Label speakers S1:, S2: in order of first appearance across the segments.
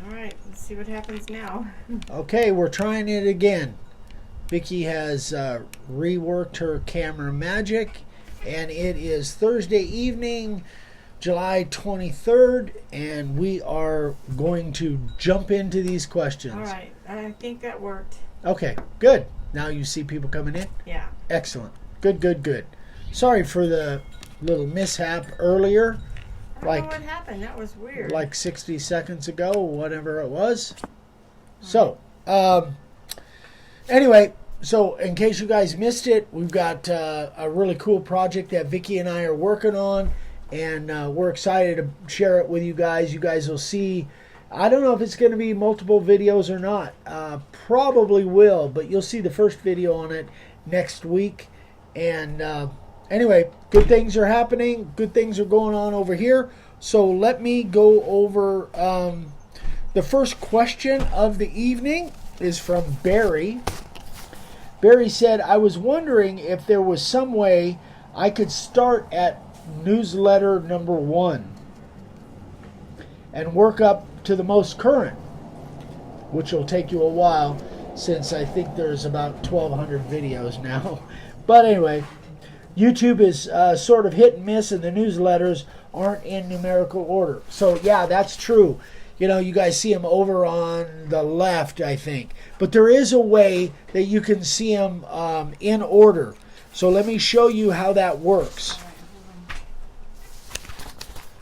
S1: All right, let's see what happens now.
S2: Okay, we're trying it again. Vicki has reworked her camera magic, and it is Thursday evening, July 23rd, and we are going to jump into these questions.
S1: All right, I think that worked.
S2: Okay, good. Now you see people coming in?
S1: Yeah.
S2: Excellent. Good, good, good. Sorry for the little mishap earlier.
S1: I don't know what happened. That was weird.
S2: Like 60 seconds ago, whatever it was. So, anyway, so in case you guys missed it, we've got a really cool project that Vicki and I are working on, and we're excited to share it with you guys. You guys will see. I don't know if it's going to be multiple videos or not. Probably will, but you'll see the first video on it next week. And anyway, good things are happening. Good things are going on over here. So let me go over the first question of the evening is from Barry. Barry said, I was wondering if there was some way I could start at newsletter number 1 and work up to the most current, which will take you a while since I think there's about 1,200 videos now. But anyway, YouTube is sort of hit and miss, and the newsletters aren't in numerical order. So yeah, that's true. You know, you guys see them over on the left, I think. But there is a way that you can see them in order. So let me show you how that works.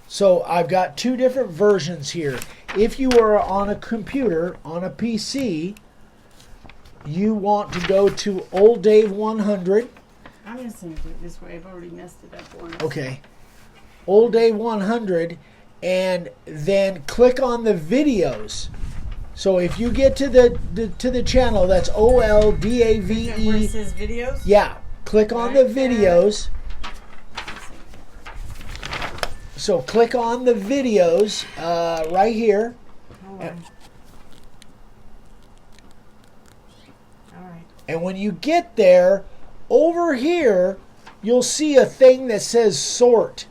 S2: So I've got 2 different versions here. If you are on a computer, on a PC, you want to go to Old Dave 100.
S1: I'm just going to do it this way. I've already messed it up once.
S2: Okay. Old Dave 100, and then click on the videos. So if you get to the channel, that's OLDAVE.
S1: Where it says videos?
S2: Yeah. Click on the videos. So click on the videos right here.
S1: Hold on. All right.
S2: And when you get there, over here, you'll see a thing that says sort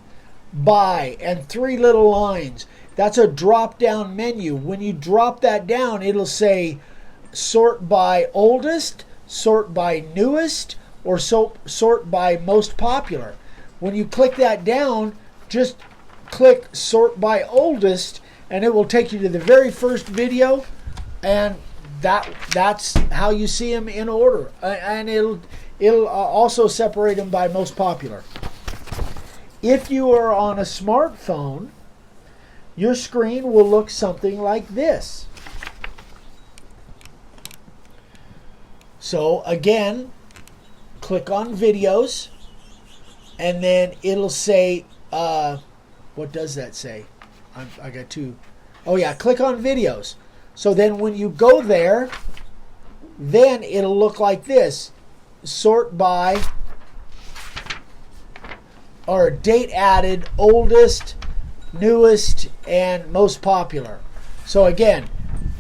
S2: by and 3 little lines. That's a drop-down menu. When you drop that down, it'll say sort by oldest, sort by newest, or sort by most popular. When you click that down, just click sort by oldest, and it will take you to the very first video, and that's how you see them in order. And it'll also separate them by most popular. If you are on a smartphone, your screen will look something like this. So again, click on videos, and then it'll say, what does that say? I got 2. Oh yeah, click on videos. So then when you go there, then it'll look like this. Sort by, or date added, oldest, newest, and most popular. So again,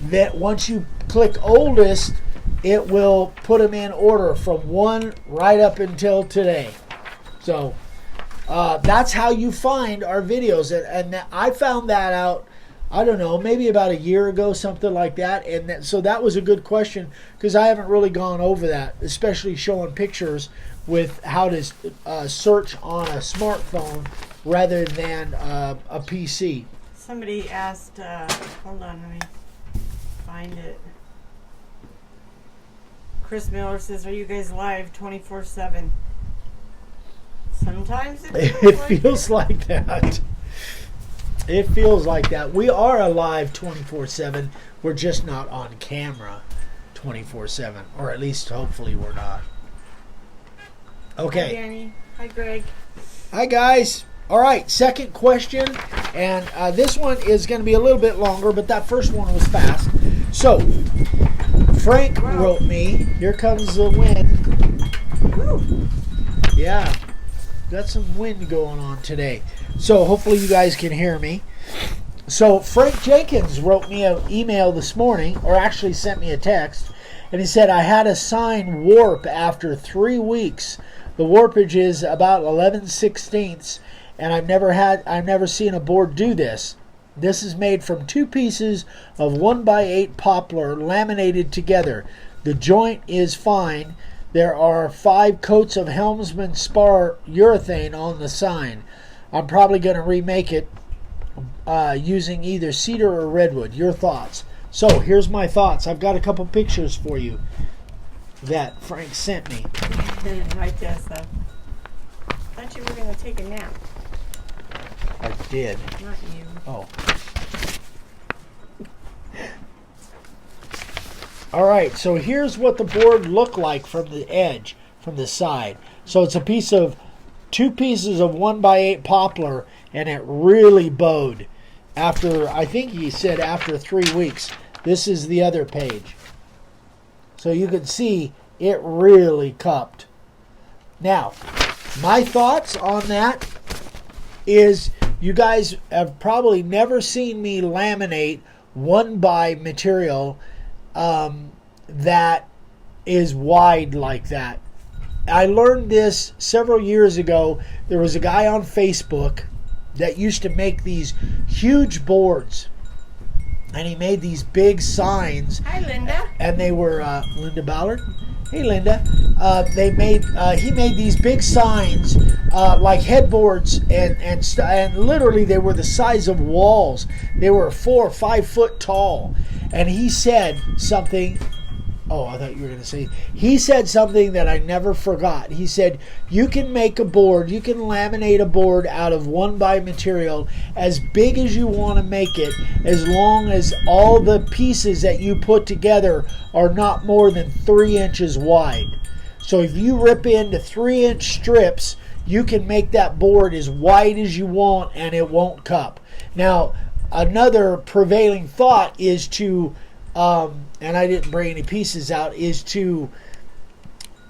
S2: that once you click oldest, it will put them in order from 1 right up until today. So that's how you find our videos. And I found that out, I don't know, maybe about a year ago, something like that. And so that was a good question, because I haven't really gone over that, especially showing pictures with how to search on a smartphone rather than a PC.
S1: Somebody asked, hold on, let me find it. Chris Miller says, are you guys live 24/7? Sometimes
S2: it feels like that. It feels like that. We are alive 24/7. We're just not on camera 24/7, or at least hopefully we're not. Okay.
S1: Hi, Danny. Hi, Greg.
S2: Hi, guys. All right, second question, and this one is going to be a little bit longer, but that first one was fast. So, Frank wrote me. Here comes the wind.
S1: Woo.
S2: Yeah. Got some wind going on today. So hopefully you guys can hear me. So Frank Jenkins wrote me an email this morning, or actually sent me a text, and he said, I had a sign warp after 3 weeks. The warpage is about 11/16, and I've never seen a board do this. This is made from 2 pieces of 1x8 poplar laminated together. The joint is fine. There are 5 coats of Helmsman Spar urethane on the sign. I'm probably going to remake it using either cedar or redwood. Your thoughts? So here's my thoughts. I've got a couple pictures for you that Frank sent me.
S1: Right there, so. Thought you were going to take a nap.
S2: I did.
S1: Not you.
S2: Oh. All right, so here's what the board looked like from the edge, from the side. So it's a piece of 2 pieces of 1x8 poplar, and it really bowed. After, I think he said after 3 weeks. This is the other page. So you can see it really cupped. Now, my thoughts on that is you guys have probably never seen me laminate 1x material that is wide like that. I learned this several years ago. There was a guy on Facebook that used to make these huge boards, and he made these big signs.
S1: Hi, Linda.
S2: And they were Linda Ballard. Hey, Linda. He made these big signs like headboards, and literally they were the size of walls. They were 4 or 5 foot tall. And he said something. Oh, I thought you were going to say. He said something that I never forgot. He said, you can make a board, you can laminate a board out of 1x material as big as you want to make it, as long as all the pieces that you put together are not more than 3 inches wide. So if you rip into 3-inch strips, you can make that board as wide as you want and it won't cup. Now, another prevailing thought is to and I didn't bring any pieces out, is to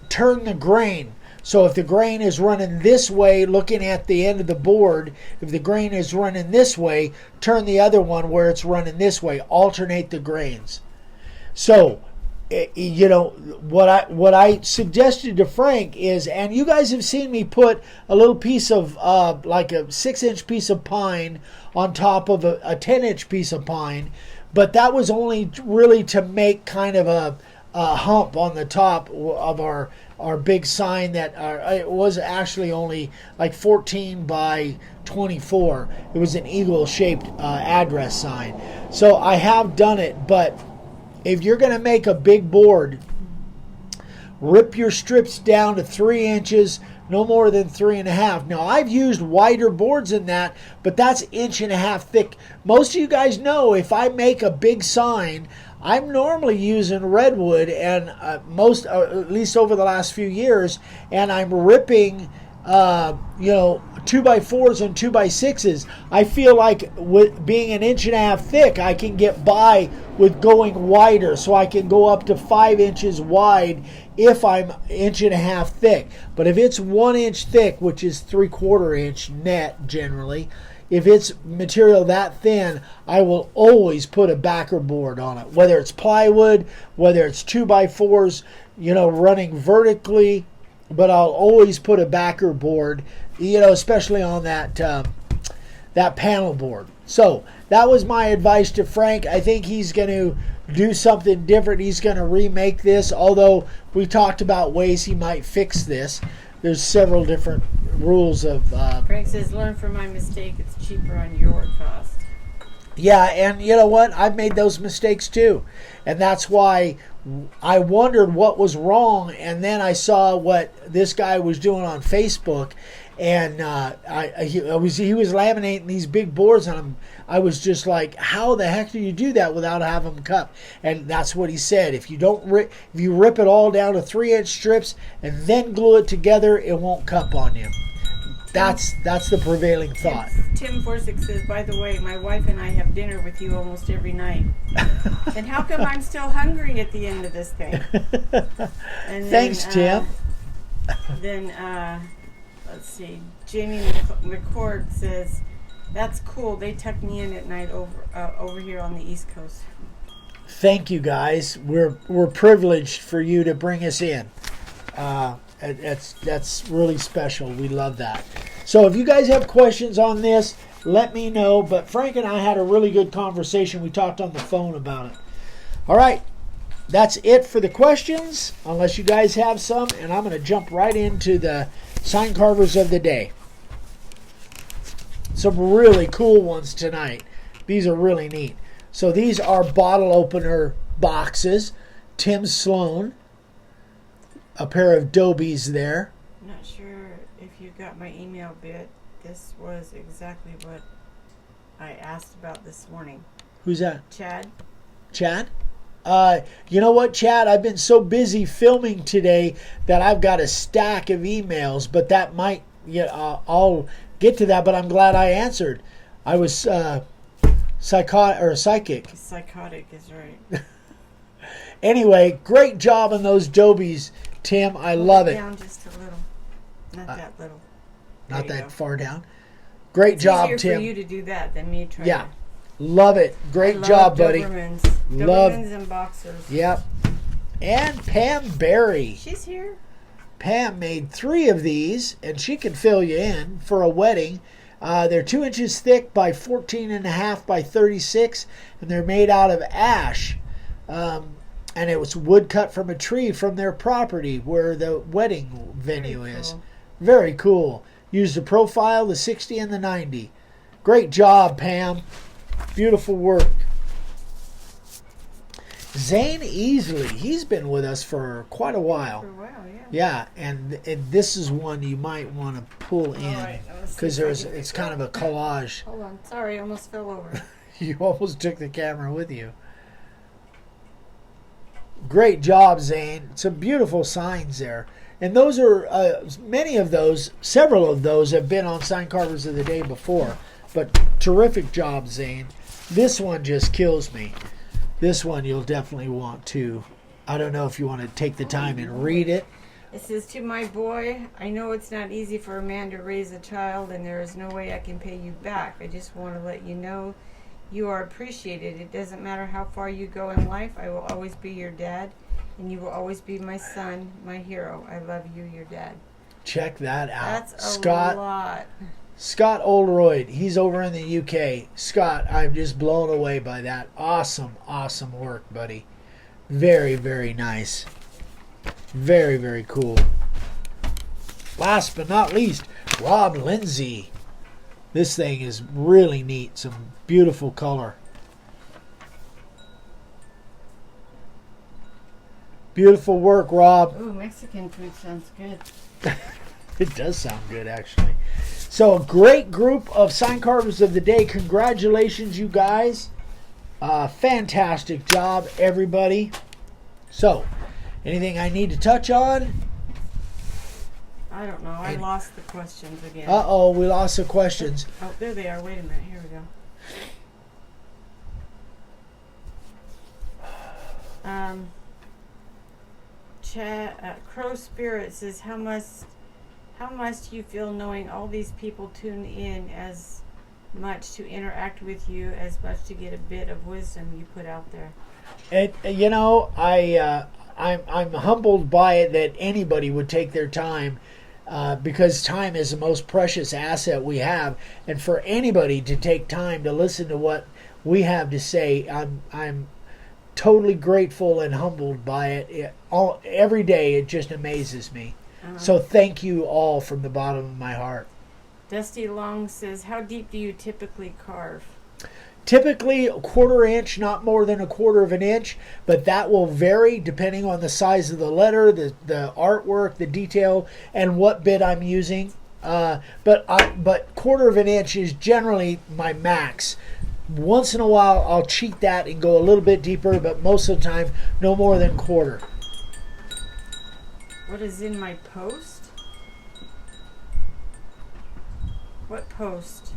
S2: turn the grain. So if the grain is running this way, looking at the end of the board, if the grain is running this way, turn the other one where it's running this way. Alternate the grains. So, you know, what I suggested to Frank is, and you guys have seen me put a little piece of, like a 6-inch piece of pine on top of a 10-inch piece of pine, but that was only really to make kind of a hump on the top of our big sign that it was actually only like 14 by 24. It was an eagle-shaped address sign. So I have done it, but if you're going to make a big board, rip your strips down to 3 inches, no more than 3.5. Now, I've used wider boards than that, but that's 1.5 inches thick. Most of you guys know if I make a big sign, I'm normally using redwood, and at least over the last few years, and I'm ripping, 2x4s and 2x6s. I feel like with being 1.5 inches thick, I can get by with going wider, so I can go up to 5 inches wide if I'm 1.5 inches thick. But if it's 1 inch thick, which is 3/4 inch net generally, if it's material that thin, I will always put a backer board on it, whether it's plywood, whether it's 2x4s, running vertically, but I'll always put a backer board, especially on that panel board. So that was my advice to Frank. I think he's going to do something different. He's going to remake this, although we talked about ways he might fix this. There's several different rules of...
S1: Frank says, learn from my mistake. It's cheaper on your cost.
S2: Yeah, and you know what? I've made those mistakes too. And that's why I wondered what was wrong. And then I saw what this guy was doing on Facebook. And he was laminating these big boards on them. I was just like, how the heck do you do that without having them cup? And that's what he said. If you rip it all down to 3-inch strips and then glue it together, it won't cup on you. That's the prevailing thought.
S1: Tim Forsyth says, by the way, my wife and I have dinner with you almost every night. And how come I'm still hungry at the end of this thing? And
S2: thanks, Tim.
S1: Let's see. Jamie McCord says, that's cool. They tuck me in at night over here on the East Coast.
S2: Thank you, guys. We're privileged for you to bring us in. That's really special. We love that. So if you guys have questions on this, let me know. But Frank and I had a really good conversation. We talked on the phone about it. All right. That's it for the questions, unless you guys have some. And I'm going to jump right into the sign carvers of the day. Some really cool ones tonight. These are really neat. So these are bottle opener boxes. Tim Sloan. A pair of Dobies there.
S1: Not sure if you got my email bit. This was exactly what I asked about this morning.
S2: Who's that?
S1: Chad?
S2: Chad? You know what, Chad? I've been so busy filming today that I've got a stack of emails, but that might, I'll get to that, but I'm glad I answered. I was psychic.
S1: Psychotic is right.
S2: Anyway, great job on those Dobies, Tim. I love it.
S1: Down just a little. Not that little.
S2: Not
S1: There you
S2: that
S1: go.
S2: far down. Great job,
S1: It's easier
S2: Tim.
S1: for you to do that than me trying
S2: Yeah.
S1: to.
S2: Love it. Great job, buddy.
S1: Dobermans.
S2: Love-
S1: Dobermans and boxers.
S2: Yep. And Pam Berry.
S1: She's here.
S2: Pam made 3 of these, and she can fill you in for a wedding. They're 2 inches thick by 14.5 by 36, and they're made out of ash. And it was wood cut from a tree from their property where the wedding venue
S1: Very
S2: is.
S1: cool.
S2: Very cool. Used the profile, the 60 and the 90. Great job, Pam. Beautiful work. Zane Easley, he's been with us for quite a while.
S1: For a while, yeah.
S2: Yeah, and this is one you might want to pull in
S1: right, let's see
S2: because
S1: if I
S2: there's
S1: can
S2: it's
S1: pick
S2: kind
S1: it
S2: of a collage.
S1: Hold on. Sorry, I almost fell over.
S2: You almost took the camera with you. Great job, Zane. Some beautiful signs there. And those are, many of those, several of those have been on Sign Carvers of the Day before. But terrific job, Zane. This one just kills me. This one you'll definitely want to, I don't know if you want to take the time and read it.
S1: It says, to my boy, I know it's not easy for a man to raise a child, and there is no way I can pay you back. I just want to let you know you are appreciated. It doesn't matter how far you go in life. I will always be your dad, and you will always be my son, my hero. I love you, your dad.
S2: Check that out.
S1: That's a lot.
S2: Scott Oldroyd, he's over in the UK. Scott, I'm just blown away by that. Awesome, awesome work, buddy. Very, very nice. Very, very cool. Last but not least, Rob Lindsay. This thing is really neat. Some beautiful color. Beautiful work, Rob.
S1: Ooh, Mexican food sounds good.
S2: It does sound good, actually. So, a great group of sign carvers of the day. Congratulations, you guys. Fantastic job, everybody. So, anything I need to touch on?
S1: I don't know. I lost the questions again.
S2: Uh-oh, we lost the questions.
S1: Oh, there they are. Wait a minute. Here we go. Crow Spirit says, how must you feel knowing all these people tune in as much to interact with you, as much to get a bit of wisdom you put out there?
S2: I'm humbled by it that anybody would take their time, because time is the most precious asset we have, and for anybody to take time to listen to what we have to say, I'm totally grateful and humbled by it. Every day it just amazes me. So thank you all from the bottom of my heart.
S1: Dusty Long says, how deep do you typically carve?
S2: Typically a 1/4 inch, not more than 1/4 of an inch, but that will vary depending on the size of the letter, the artwork, the detail, and what bit I'm using. But 1/4 of an inch is generally my max. Once in a while I'll cheat that and go a little bit deeper, but most of the time no more than 1/4.
S1: What is in my post? What post?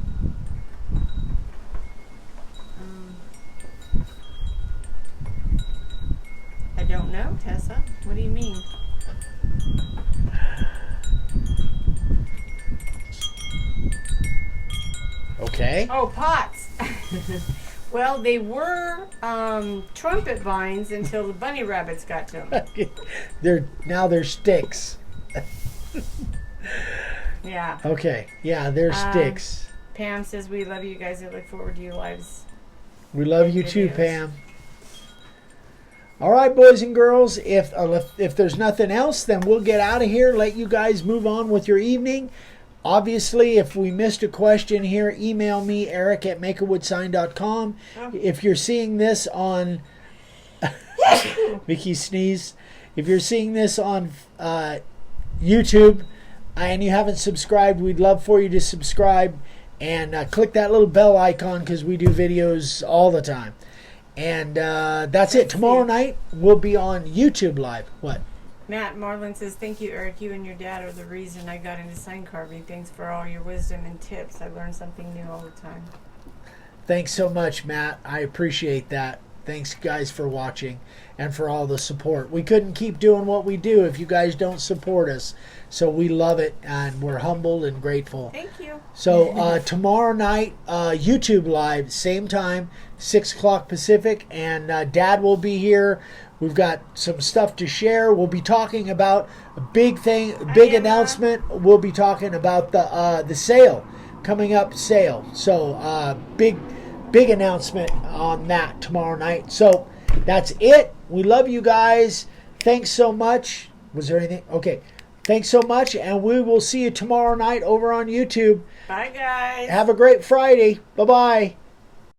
S1: I don't know, Tessa. What do you mean?
S2: Okay.
S1: Oh, pots. Well, they were trumpet vines until the bunny rabbits got to them.
S2: They're sticks.
S1: Yeah.
S2: Okay. Yeah, they're sticks.
S1: Pam says we love you guys. I look forward to your lives.
S2: We love you too,
S1: Videos.
S2: Pam. All right, boys and girls. If there's nothing else, then we'll get out of here. Let you guys move on with your evening. Obviously, if we missed a question here, email me, eric@makeawoodsign.com.
S1: Oh.
S2: If you're seeing this on Vicky sneezed. If you're seeing this on YouTube and you haven't subscribed, we'd love for you to subscribe and click that little bell icon because we do videos all the time. And that's it. Tomorrow night we'll be on YouTube Live. What?
S1: Matt Marlin says, thank you, Eric. You and your dad are the reason I got into sign carving. Thanks for all your wisdom and tips. I learn something new all the time.
S2: Thanks so much, Matt. I appreciate that. Thanks, guys, for watching and for all the support. We couldn't keep doing what we do if you guys don't support us. So we love it, and we're humbled and grateful.
S1: Thank you.
S2: So tomorrow night, YouTube Live, same time, 6 o'clock Pacific, and Dad will be here. We've got some stuff to share. We'll be talking about a big thing, a big announcement. We'll be talking about the sale, coming up sale. So big announcement on that tomorrow night. So that's it. We love you guys. Thanks so much. Was there anything? Okay. Thanks so much, and we will see you tomorrow night over on YouTube.
S1: Bye, guys.
S2: Have a great Friday. Bye-bye.